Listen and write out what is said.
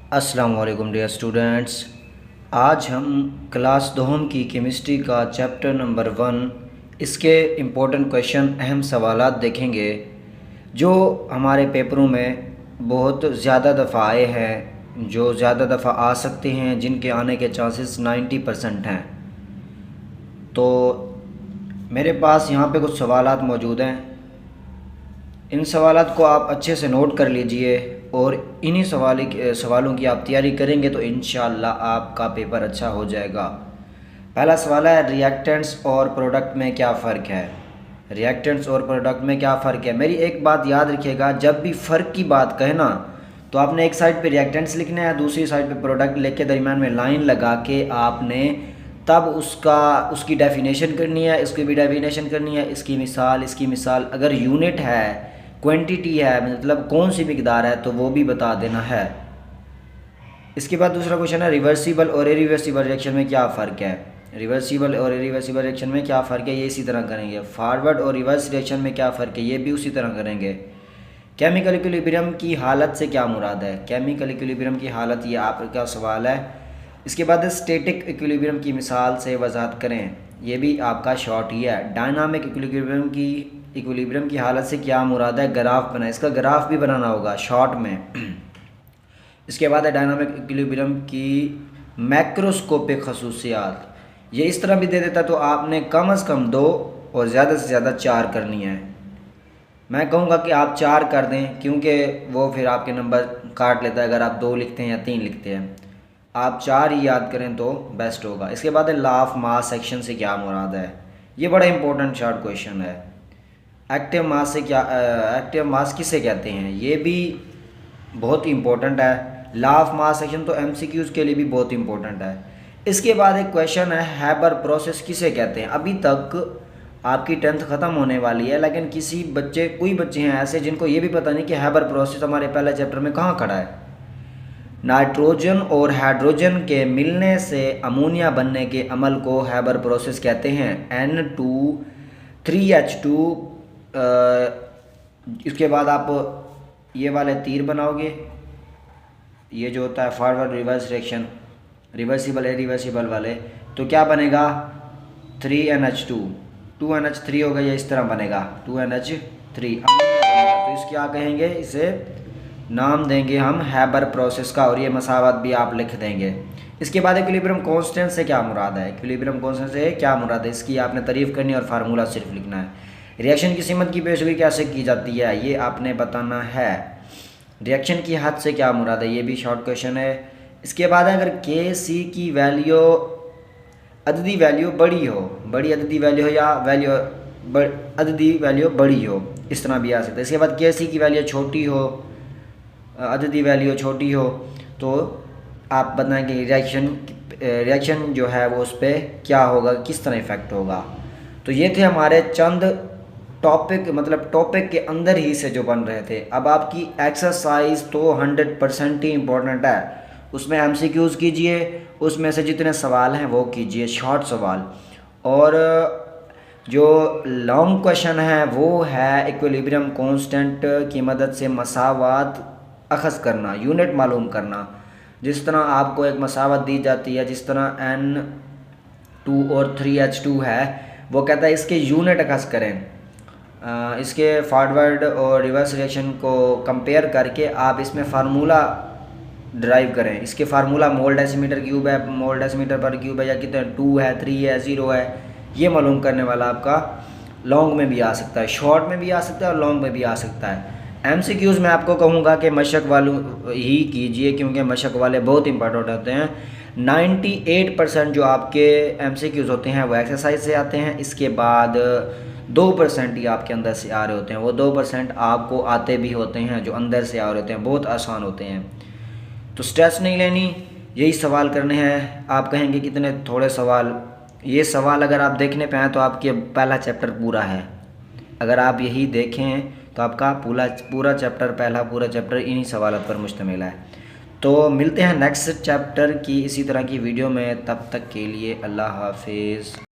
अस्सलाम वालेकुम dear students. आज हम क्लास दोहम की केमिस्ट्री का चैप्टर नंबर 1 इसके इम्पोर्टेंट क्वेश्चन अहम सवालात देखेंगे जो हमारे पेपरों में बहुत ज़्यादा दफ़ा आए हैं, जो ज़्यादा दफ़ा आ सकते हैं, जिनके आने के चांसेस 90% हैं। तो मेरे पास यहाँ पे कुछ सवालात मौजूद हैं। इन सवालात को आप अच्छे से नोट कर लीजिए और इन्हीं सवालों की आप तैयारी करेंगे तो इंशाअल्लाह आपका पेपर अच्छा हो जाएगा। पहला सवाल है, रिएक्टेंट्स और प्रोडक्ट में क्या फ़र्क है। रिएक्टेंट्स और प्रोडक्ट में क्या फ़र्क है। मेरी एक बात याद रखिएगा, जब भी फ़र्क की बात कहे ना तो आपने एक साइड पे रिएक्टेंट्स लिखना है, दूसरी साइड पे प्रोडक्ट लेके दरमियान में लाइन लगा के आपने तब उसकी डेफिनेशन करनी है, इसकी भी डेफिनेशन करनी है, इसकी मिसाल अगर यूनिट है, क्वांटिटी है, मतलब कौन सी मिकदार है, तो वो भी बता देना है। इसके बाद दूसरा क्वेश्चन है, रिवर्सिबल और इरिवर्सिबल रिएक्शन में क्या फ़र्क है। रिवर्सिबल और इरिवर्सिबल रिएक्शन में क्या फ़र्क है, ये इसी तरह करेंगे। फॉरवर्ड और रिवर्स रिएक्शन में क्या फ़र्क है, ये भी उसी तरह करेंगे। केमिकल इक्विलिब्रियम की हालत से क्या मुराद है। केमिकल इक्विलिब्रियम की हालत, ये आपका सवाल है। इसके बाद स्टैटिक इक्विलिब्रियम की मिसाल से वजाहत करें, ये भी आपका शॉर्ट ही है। डायनामिक इक्विलिब्रियम की हालत से क्या मुराद है, ग्राफ बनाए, इसका ग्राफ भी बनाना होगा शॉर्ट में। इसके बाद है डायनामिक इक्विलिब्रियम की मैक्रोस्कोपिक खसूसियात, ये इस तरह भी दे देता तो आपने कम से कम 2 और ज़्यादा से ज़्यादा 4 करनी है। मैं कहूँगा कि आप 4 कर दें, क्योंकि वो फिर आपके नंबर काट लेता है अगर आप 2 लिखते हैं या 3 लिखते हैं। आप 4 ही याद करें तो बेस्ट होगा। इसके बाद है, लॉ ऑफ मास सेक्शन से क्या मुराद है। ये बड़ा इंपॉर्टेंट शॉर्ट क्वेश्चन है। एक्टिव मास किसे कहते हैं, ये भी बहुत इंपॉर्टेंट है। लॉ ऑफ मास सेक्शन तो एमसीक्यूज़ के लिए भी बहुत इंपॉर्टेंट है। इसके बाद एक क्वेश्चन है, हैबर प्रोसेस किसे कहते हैं। अभी तक आपकी 10th ख़त्म होने वाली है, लेकिन कोई बच्चे हैं ऐसे जिनको ये भी पता नहीं कि हैबर प्रोसेस हमारे पहले चैप्टर में कहाँ खड़ा है। नाइट्रोजन और हाइड्रोजन के मिलने से अमोनिया बनने के अमल को हैबर प्रोसेस कहते हैं। N2 3H2। इसके बाद आप ये वाले तीर बनाओगे, ये जो होता है forward reverse reaction, reversible irreversible वाले, तो क्या बनेगा 3NH2, 2NH3 होगा, ये इस तरह बनेगा 2NH3। तो इस क्या कहेंगे, इसे नाम देंगे हम हैबर प्रोसेस का, और ये मसावत भी आप लिख देंगे। इसके बाद इक्विलिब्रियम कांस्टेंट से क्या मुराद है। इक्विलिब्रियम कांस्टेंट से क्या मुराद है, इसकी आपने तारीफ करनी है और फार्मूला सिर्फ लिखना है। रिएक्शन की सीमत की पेशगोई कैसे की जाती है, ये आपने बताना है। रिएक्शन की हद से क्या मुराद है, ये भी शॉर्ट क्वेश्चन है। इसके बाद अगर Kc की वैल्यू अददी वैल्यू बड़ी हो, बड़ी अददी वैल्यू हो या अददी वैल्यू बड़ी हो, इस तरह भी आ सकता है। इसके बाद Kc की वैल्यू छोटी हो, अददी वैल्यू छोटी हो, तो आप बताएं कि रिएक्शन जो है वो उस पर क्या होगा, किस तरह इफ़ेक्ट होगा। तो ये थे हमारे चंद टॉपिक, मतलब टॉपिक के अंदर ही से जो बन रहे थे। अब आपकी एक्सरसाइज तो 100% ही इम्पोर्टेंट है, उसमें एमसीक्यूज़ कीजिए, उसमें से जितने सवाल हैं वो कीजिए, शॉर्ट सवाल। और जो लॉन्ग क्वेश्चन है वो है इक्विलिब्रियम कांस्टेंट की मदद से मसावत अखज़ करना, यूनिट मालूम करना। जिस तरह आपको एक मसावत दी जाती है, जिस तरह N2 और 3H2 है, वो कहता है इसके यूनिट अखज़ करें। इसके फॉरवर्ड और रिवर्स रिएक्शन को कंपेयर करके आप इसमें फार्मूला ड्राइव करें। इसके फार्मूला मोल डेसीमीटर क्यूब है, मोल डेसीमीटर पर क्यूब है, या कितने 2 है, 3 है, 0 है, ये मालूम करने वाला आपका लॉन्ग में भी आ सकता है, शॉर्ट में भी आ सकता है और लॉन्ग में भी आ सकता है। एमसीक्यूज़ मैं आपको कहूँगा कि मशक वालों ही कीजिए, क्योंकि मशक वाले बहुत इंपॉर्टेंट होते हैं। 98% जो आपके एमसीक्यूज़ होते हैं वो एक्सरसाइज से आते हैं। इसके बाद 2% ही आपके अंदर से आ रहे होते हैं, वो 2% आपको आते भी होते हैं जो अंदर से आ रहे होते हैं, बहुत आसान होते हैं। तो स्ट्रेस नहीं लेनी, यही सवाल करने हैं। आप कहेंगे कितने थोड़े सवाल, ये सवाल अगर आप देखने पे आए तो आपके पहला चैप्टर पूरा है। अगर आप यही देखें तो आपका पूरा चैप्टर, पहला पूरा चैप्टर इन्हीं सवालों पर मुश्तमिल है। तो मिलते हैं नेक्स्ट चैप्टर की इसी तरह की वीडियो में, तब तक के लिए अल्लाह हाफिज़।